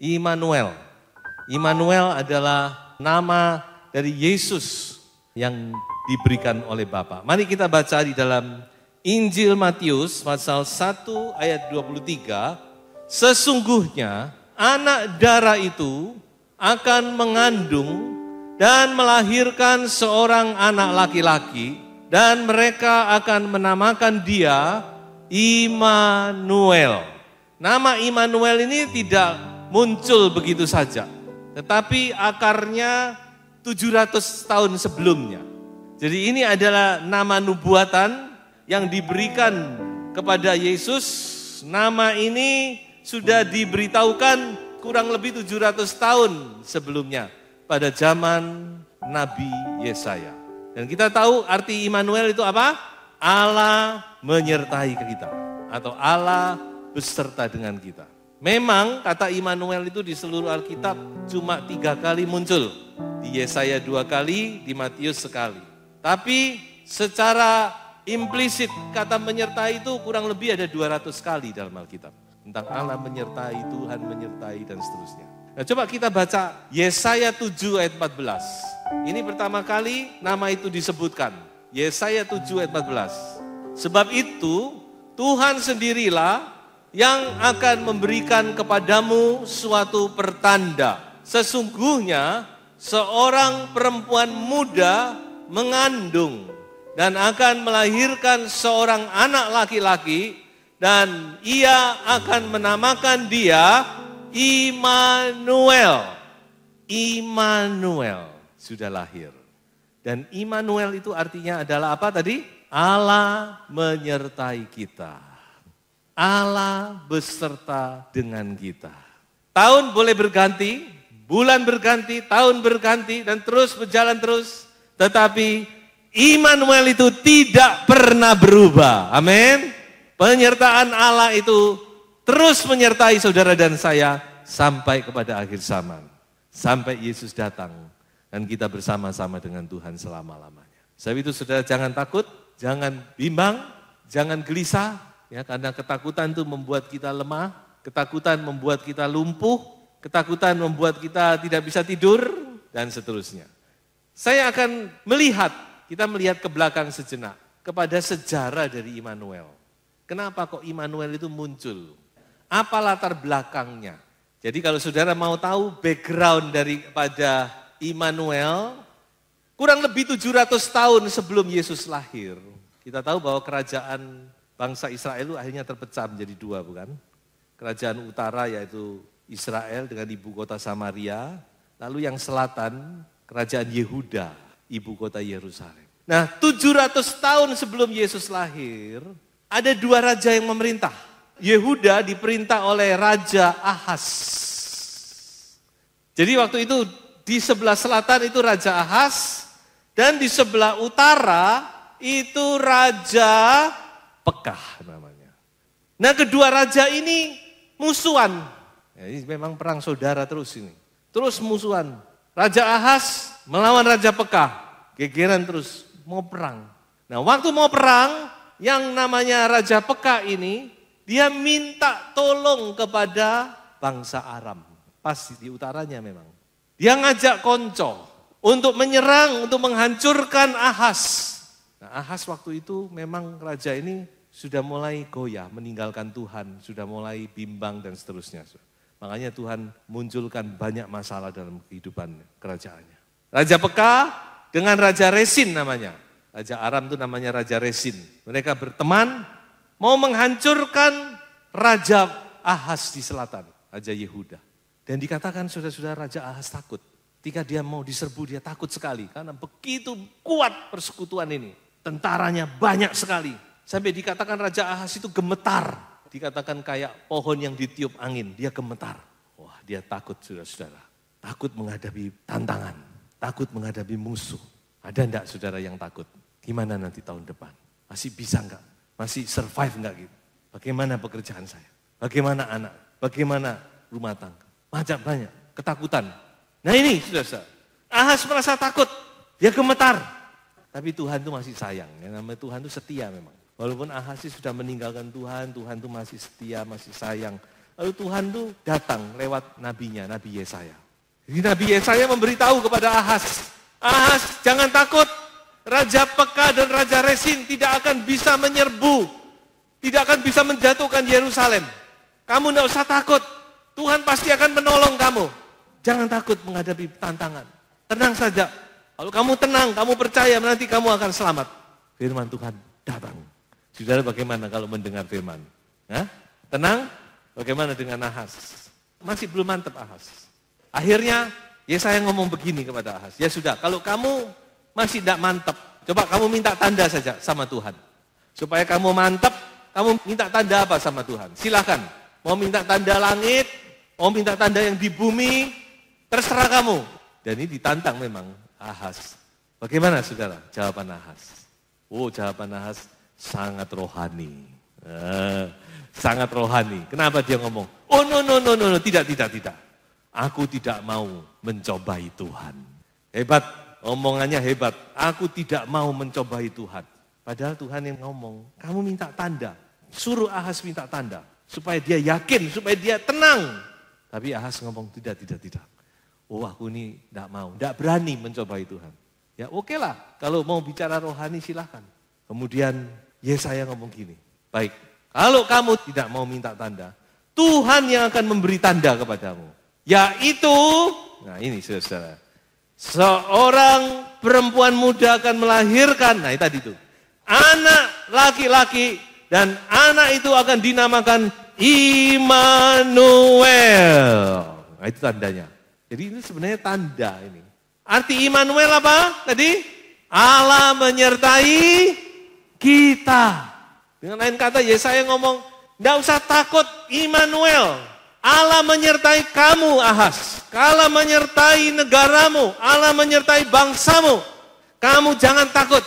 Immanuel. Immanuel adalah nama dari Yesus yang diberikan oleh Bapa. Mari kita baca di dalam Injil Matius pasal 1 ayat 23. Sesungguhnya anak darah itu akan mengandung dan melahirkan seorang anak laki-laki dan mereka akan menamakan dia Immanuel. Nama Immanuel ini tidak muncul begitu saja, tetapi akarnya 700 tahun sebelumnya. Jadi ini adalah nama nubuatan yang diberikan kepada Yesus. Nama ini sudah diberitahukan kurang lebih 700 tahun sebelumnya pada zaman Nabi Yesaya. Dan kita tahu arti Immanuel itu apa? Allah menyertai kita atau Allah beserta dengan kita. Memang kata Immanuel itu di seluruh Alkitab cuma 3 kali muncul. Di Yesaya 2 kali, di Matius sekali. Tapi secara implisit kata menyertai itu kurang lebih ada 200 kali dalam Alkitab. Tentang Allah menyertai, Tuhan menyertai dan seterusnya. Nah coba kita baca Yesaya 7 ayat 14. Ini pertama kali nama itu disebutkan. Yesaya 7 ayat 14. Sebab itu Tuhan sendirilah yang akan memberikan kepadamu suatu pertanda. Sesungguhnya seorang perempuan muda mengandung dan akan melahirkan seorang anak laki-laki dan ia akan menamakan dia Immanuel. Immanuel sudah lahir. Dan Immanuel itu artinya adalah apa tadi? Allah menyertai kita. Allah beserta dengan kita. Tahun boleh berganti, bulan berganti, tahun berganti, dan terus berjalan terus. Tetapi Immanuel itu tidak pernah berubah. Amin. Penyertaan Allah itu terus menyertai saudara dan saya sampai kepada akhir zaman. Sampai Yesus datang dan kita bersama-sama dengan Tuhan selama-lamanya. Sebab itu saudara jangan takut, jangan bimbang, jangan gelisah. Ya, karena ketakutan itu membuat kita lemah, ketakutan membuat kita lumpuh, ketakutan membuat kita tidak bisa tidur, dan seterusnya. Saya akan kita melihat ke belakang sejenak, kepada sejarah dari Immanuel. Kenapa kok Immanuel itu muncul? Apa latar belakangnya? Jadi kalau saudara mau tahu background daripada Immanuel, kurang lebih 700 tahun sebelum Yesus lahir, kita tahu bahwa kerajaan bangsa Israel itu akhirnya terpecah menjadi 2, bukan? Kerajaan utara yaitu Israel dengan ibu kota Samaria, lalu yang selatan kerajaan Yehuda, ibu kota Yerusalem. Nah 700 tahun sebelum Yesus lahir, ada 2 raja yang memerintah. Yehuda diperintah oleh Raja Ahaz. Jadi waktu itu di sebelah selatan itu Raja Ahaz, dan di sebelah utara itu Raja Pekah namanya. Nah kedua raja ini musuhan. Ya, ini memang perang saudara terus ini. Terus musuhan. Raja Ahaz melawan Raja Pekah. Gegeran terus mau perang. Nah waktu mau perang yang namanya Raja Pekah ini dia minta tolong kepada bangsa Aram. Pas di utaranya memang. Dia ngajak konco untuk menyerang, untuk menghancurkan Ahaz. Nah, Ahaz waktu itu memang raja ini sudah mulai goyah, meninggalkan Tuhan, sudah mulai bimbang dan seterusnya. Makanya Tuhan munculkan banyak masalah dalam kehidupan kerajaannya. Raja Pekah dengan Raja Resin namanya. Raja Aram itu namanya Raja Resin. Mereka berteman mau menghancurkan Raja Ahaz di selatan, Raja Yehuda. Dan dikatakan saudara-saudara Raja Ahaz takut. Ketika dia mau diserbu dia takut sekali karena begitu kuat persekutuan ini. Tentaranya banyak sekali. Sampai dikatakan Raja Ahaz itu gemetar. Dikatakan kayak pohon yang ditiup angin, dia gemetar. Wah, dia takut saudara-saudara. Takut menghadapi tantangan, takut menghadapi musuh. Ada enggak saudara yang takut? Gimana nanti tahun depan? Masih bisa enggak? Masih survive enggak gitu? Bagaimana pekerjaan saya? Bagaimana anak? Bagaimana rumah tangga? Macam banyak, ketakutan. Nah ini saudara-saudara, Ahaz merasa takut, dia gemetar. Tapi Tuhan itu masih sayang, yang namanya Tuhan itu setia memang. Walaupun Ahaz sudah meninggalkan Tuhan, Tuhan itu masih setia, masih sayang. Lalu Tuhan itu datang lewat nabinya, Nabi Yesaya. Jadi Nabi Yesaya memberitahu kepada Ahaz, Ahaz jangan takut, Raja Pekah dan Raja Resin tidak akan bisa menyerbu, tidak akan bisa menjatuhkan Yerusalem. Kamu tidak usah takut, Tuhan pasti akan menolong kamu. Jangan takut menghadapi tantangan, tenang saja. Kalau kamu tenang, kamu percaya nanti kamu akan selamat. Firman Tuhan datang. Saudara bagaimana kalau mendengar firman? Hah? Tenang? Bagaimana dengan Ahaz? Masih belum mantap Ahaz. Akhirnya Yesaya ngomong begini kepada Ahaz. Ya sudah, kalau kamu masih tidak mantap, coba kamu minta tanda saja sama Tuhan. Supaya kamu mantap, kamu minta tanda apa sama Tuhan? Silakan. Mau minta tanda langit, mau minta tanda yang di bumi, terserah kamu. Dan ini ditantang memang Ahaz. Bagaimana saudara jawaban Ahaz? Oh, jawaban Ahaz sangat rohani. Sangat rohani. Kenapa dia ngomong? Oh no, tidak. Aku tidak mau mencobai Tuhan. Hebat, omongannya hebat. Aku tidak mau mencobai Tuhan. Padahal Tuhan yang ngomong, kamu minta tanda. Suruh Ahaz minta tanda. Supaya dia yakin, supaya dia tenang. Tapi Ahaz ngomong, tidak. Oh aku ini tidak mau, tidak berani mencobai Tuhan. Ya oke lah, kalau mau bicara rohani silahkan. Kemudian Yesaya ngomong gini, baik, kalau kamu tidak mau minta tanda, Tuhan yang akan memberi tanda kepadamu. Yaitu, nah ini saudara, seorang perempuan muda akan melahirkan, nah tadi itu, anak laki-laki dan anak itu akan dinamakan Immanuel. Nah itu tandanya. Jadi ini sebenarnya tanda ini. Arti Immanuel apa tadi? Allah menyertai kita. Dengan lain kata Yesaya ngomong, tidak usah takut Immanuel. Allah menyertai kamu Ahaz. Allah menyertai negaramu. Allah menyertai bangsamu. Kamu jangan takut.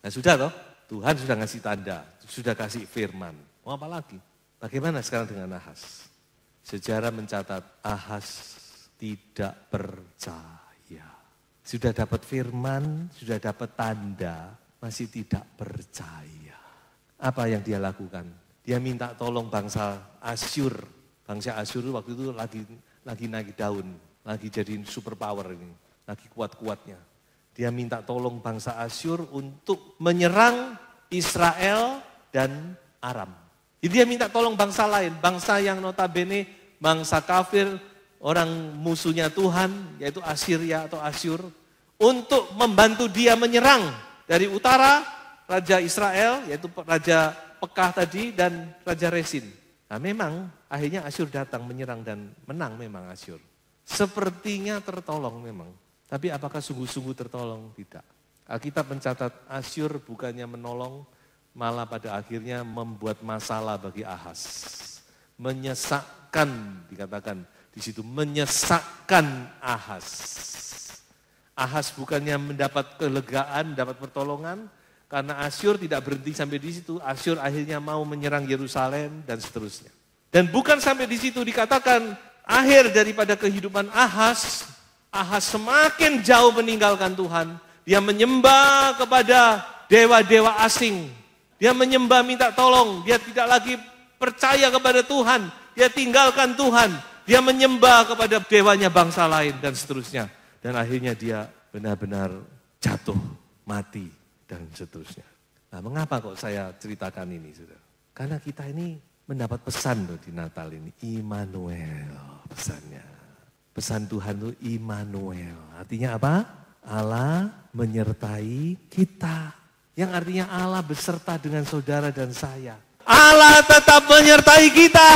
Nah sudah toh, Tuhan sudah ngasih tanda. Sudah kasih firman. Mau apa lagi? Bagaimana sekarang dengan Ahaz? Sejarah mencatat Ahaz tidak percaya. Sudah dapat firman, sudah dapat tanda, masih tidak percaya. Apa yang dia lakukan? Dia minta tolong bangsa Asyur. Bangsa Asyur waktu itu lagi naik daun, lagi jadi superpower ini, lagi kuat-kuatnya. Dia minta tolong bangsa Asyur untuk menyerang Israel dan Aram. Jadi dia minta tolong bangsa lain, bangsa yang notabene bangsa kafir, orang musuhnya Tuhan, yaitu Assyria atau Asyur, untuk membantu dia menyerang dari utara, Raja Israel, yaitu Raja Pekah tadi, dan Raja Resin. Nah memang akhirnya Asyur datang menyerang dan menang memang Asyur. Sepertinya tertolong memang, tapi apakah sungguh-sungguh tertolong? Tidak. Alkitab mencatat Asyur bukannya menolong, malah pada akhirnya membuat masalah bagi Ahaz. Menyesakkan, dikatakan di situ, menyesakkan Ahaz. Ahaz bukannya mendapat kelegaan, dapat pertolongan, karena Asyur tidak berhenti sampai di situ. Asyur akhirnya mau menyerang Yerusalem dan seterusnya. Dan bukan sampai di situ, dikatakan akhir daripada kehidupan Ahaz, Ahaz semakin jauh meninggalkan Tuhan. Dia menyembah kepada dewa-dewa asing. Dia menyembah minta tolong, dia tidak lagi percaya kepada Tuhan. Dia tinggalkan Tuhan. Dia menyembah kepada dewanya bangsa lain dan seterusnya. Dan akhirnya dia benar-benar jatuh, mati dan seterusnya. Nah mengapa kok saya ceritakan ini saudara? Karena kita ini mendapat pesan loh di Natal ini. Immanuel pesannya. Pesan Tuhan itu Immanuel. Artinya apa? Allah menyertai kita. Yang artinya Allah beserta dengan saudara dan saya. Allah tetap menyertai kita.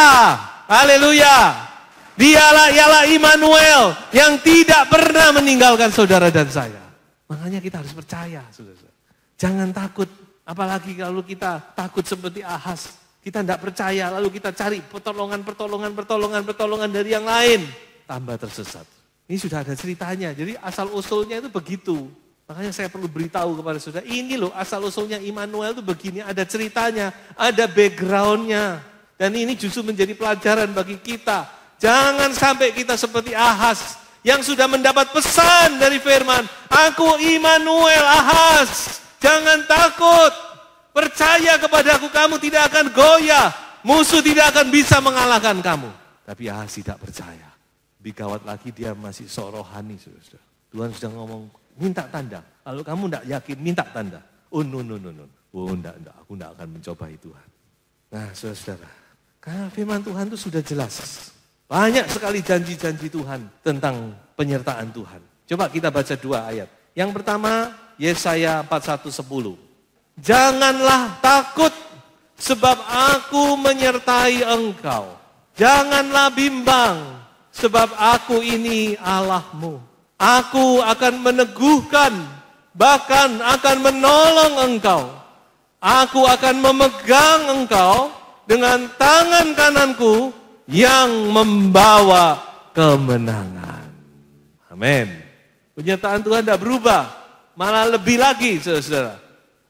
Haleluya. Dialah ialah Immanuel yang tidak pernah meninggalkan saudara dan saya. Makanya kita harus percaya, saudara. Jangan takut, apalagi kalau kita takut seperti Ahaz. Kita tidak percaya, lalu kita cari pertolongan dari yang lain. tambah tersesat. Ini sudah ada ceritanya, jadi asal-usulnya itu begitu. Makanya saya perlu beritahu kepada saudara, ini loh asal-usulnya Immanuel itu begini, ada ceritanya, ada backgroundnya. Dan ini justru menjadi pelajaran bagi kita. Jangan sampai kita seperti Ahaz yang sudah mendapat pesan dari firman, aku Immanuel Ahaz, jangan takut, percaya kepadaku, kamu tidak akan goyah, musuh tidak akan bisa mengalahkan kamu. Tapi Ahaz tidak percaya. Lebih gawat lagi dia masih sok rohani. Saudara. Tuhan sudah ngomong, minta tanda. Kalau kamu tidak yakin, minta tanda. Oh no. Oh enggak, aku tidak akan mencobai Tuhan. Nah saudara, karena firman Tuhan itu sudah jelas. Banyak sekali janji-janji Tuhan tentang penyertaan Tuhan. Coba kita baca 2 ayat. Yang pertama, Yesaya 41:10. Janganlah takut sebab aku menyertai engkau. Janganlah bimbang sebab aku ini Allahmu. Aku akan meneguhkan, bahkan akan menolong engkau. Aku akan memegang engkau dengan tangan kananku yang membawa kemenangan. Amin. Penyertaan Tuhan tidak berubah, malah lebih lagi saudara.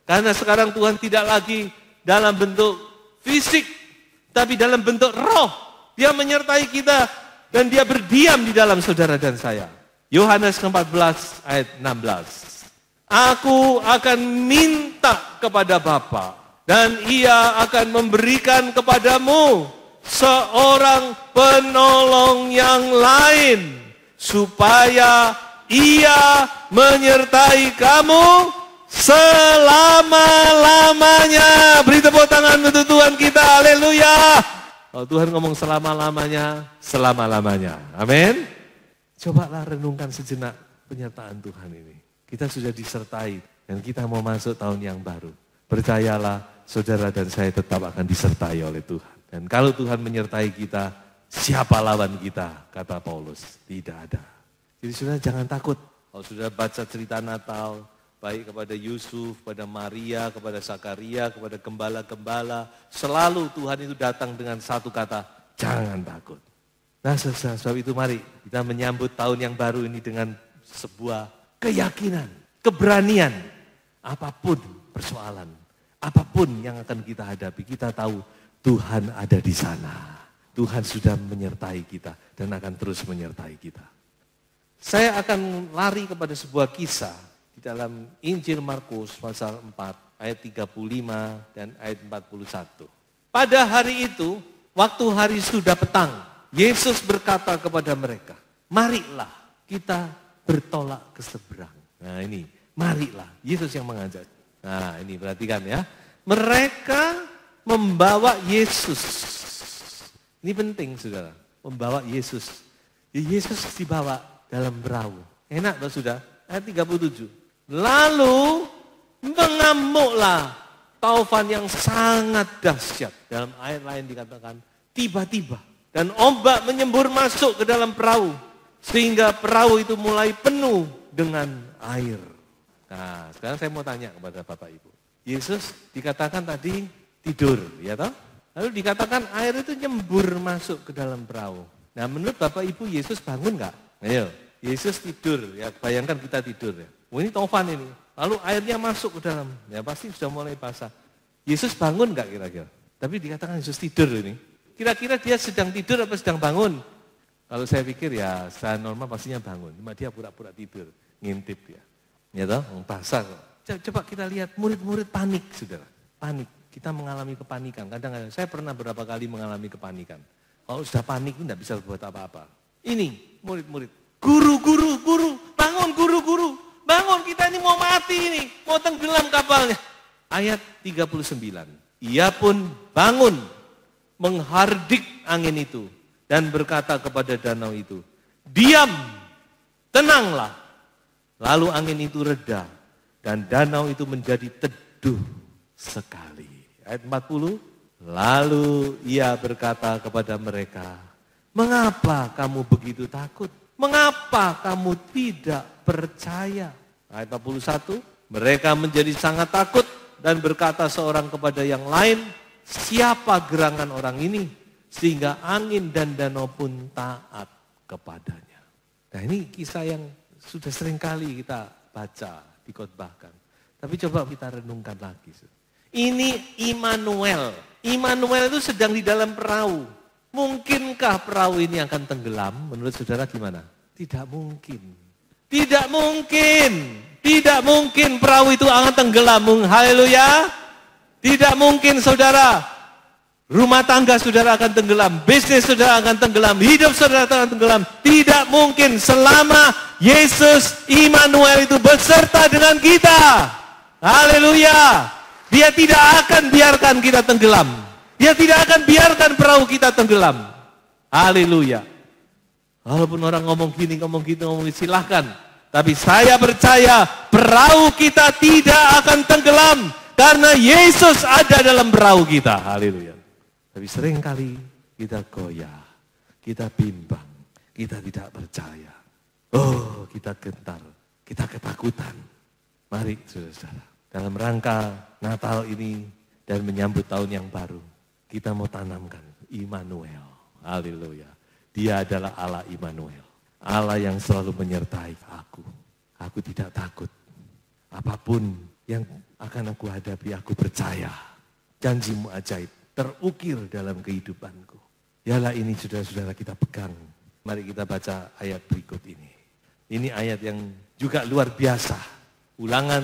Karena sekarang Tuhan tidak lagi dalam bentuk fisik, tapi dalam bentuk roh. Dia menyertai kita dan dia berdiam di dalam saudara dan saya. Yohanes 14 ayat 16. Aku akan minta kepada Bapa dan ia akan memberikan kepadamu seorang penolong yang lain supaya ia menyertai kamu selama-lamanya. Beri tepuk tangan untuk Tuhan kita, haleluya. Kalau Tuhan ngomong selama-lamanya, selama-lamanya. Amin. Cobalah renungkan sejenak penyertaan Tuhan ini. Kita sudah disertai dan kita mau masuk tahun yang baru. Percayalah, saudara dan saya tetap akan disertai oleh Tuhan. Dan kalau Tuhan menyertai kita, siapa lawan kita? Kata Paulus, tidak ada. Jadi saudara jangan takut. Kalau sudah baca cerita Natal, baik kepada Yusuf, kepada Maria, kepada Zakaria, kepada gembala-gembala, selalu Tuhan itu datang dengan satu kata, jangan takut. Nah sebab itu mari kita menyambut tahun yang baru ini dengan sebuah keyakinan, keberanian. Apapun persoalan, apapun yang akan kita hadapi, kita tahu Tuhan ada di sana. Tuhan sudah menyertai kita dan akan terus menyertai kita. Saya akan lari kepada sebuah kisah di dalam Injil Markus pasal 4 ayat 35 dan ayat 41. Pada hari itu, waktu hari sudah petang, Yesus berkata kepada mereka, marilah kita bertolak ke seberang. Nah ini, marilah, Yesus yang mengajak. Nah ini perhatikan ya, mereka membawa Yesus. Ini penting saudara, membawa Yesus. Yesus dibawa dalam perahu. Enak loh sudah, ayat 37. Lalu mengamuklah taufan yang sangat dahsyat. Dalam ayat lain dikatakan tiba-tiba. Dan ombak menyembur masuk ke dalam perahu. Sehingga perahu itu mulai penuh dengan air. Nah sekarang saya mau tanya kepada Bapak Ibu. Yesus dikatakan tadi tidur, ya toh? Lalu dikatakan air itu nyembur masuk ke dalam perahu. Nah menurut Bapak Ibu Yesus bangun nggak? Ayo, Yesus tidur, ya bayangkan kita tidur ya. Oh, ini taufan ini. Lalu airnya masuk ke dalam. Ya pasti sudah mulai basah. Yesus bangun enggak kira-kira? Tapi dikatakan Yesus tidur ini. Kira-kira dia sedang tidur atau sedang bangun? Kalau saya pikir ya secara normal pastinya bangun. Cuma dia pura-pura tidur. Ngintip dia. Ya toh? Basah kok. Coba kita lihat murid-murid panik saudara. Panik. Kita mengalami kepanikan. Kadang-kadang saya pernah berapa kali mengalami kepanikan. Kalau sudah panik itu tidak bisa berbuat apa-apa. Ini murid-murid. Guru. Bangun guru. Bangun, kita ini mau mati ini, mau tenggelam kapalnya. Ayat 39, ia pun bangun, menghardik angin itu, dan berkata kepada danau itu, diam, tenanglah. Lalu angin itu reda, dan danau itu menjadi teduh sekali. Ayat 40, lalu ia berkata kepada mereka, mengapa kamu begitu takut? Mengapa kamu tidak percaya? Ayat 41, mereka menjadi sangat takut dan berkata seorang kepada yang lain, siapa gerangan orang ini? Sehingga angin dan danau pun taat kepadanya. Nah ini kisah yang sudah sering kali kita baca, dikotbahkan. Tapi coba kita renungkan lagi. Ini Immanuel. Immanuel itu sedang di dalam perahu. Mungkinkah perahu ini akan tenggelam? Menurut saudara gimana? Tidak mungkin. Tidak mungkin. Tidak mungkin perahu itu akan tenggelam. Haleluya. Tidak mungkin saudara. Rumah tangga saudara akan tenggelam. Bisnis saudara akan tenggelam. Hidup saudara akan tenggelam. Tidak mungkin selama Yesus Immanuel itu beserta dengan kita. Haleluya. Dia tidak akan biarkan kita tenggelam. Dia tidak akan biarkan perahu kita tenggelam. Haleluya. Walaupun orang ngomong gini, ngomong gitu, ngomong gitu, silahkan. Tapi saya percaya perahu kita tidak akan tenggelam. Karena Yesus ada dalam perahu kita. Haleluya. Tapi seringkali kita goyah, kita bimbang, kita tidak percaya. Oh, kita gentar, kita ketakutan. Mari saudara, dalam rangka Natal ini dan menyambut tahun yang baru, kita mau tanamkan Immanuel. Haleluya. Dia adalah Allah Immanuel. Allah yang selalu menyertai aku. Aku tidak takut. Apapun yang akan aku hadapi, aku percaya. Janjimu ajaib. Terukir dalam kehidupanku. Yalah ini saudara-saudara kita pegang. Mari kita baca ayat berikut ini. Ini ayat yang juga luar biasa. Ulangan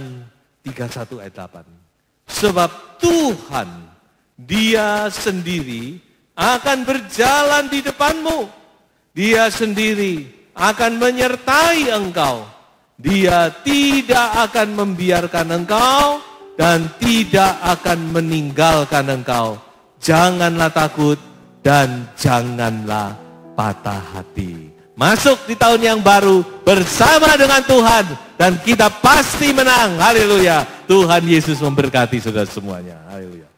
31 ayat 8. Sebab Tuhan, Dia sendiri akan berjalan di depanmu. Dia sendiri akan menyertai engkau. Dia tidak akan membiarkan engkau dan tidak akan meninggalkan engkau. Janganlah takut dan janganlah patah hati. Masuk di tahun yang baru bersama dengan Tuhan dan kita pasti menang. Haleluya. Tuhan Yesus memberkati saudara semuanya. Haleluya.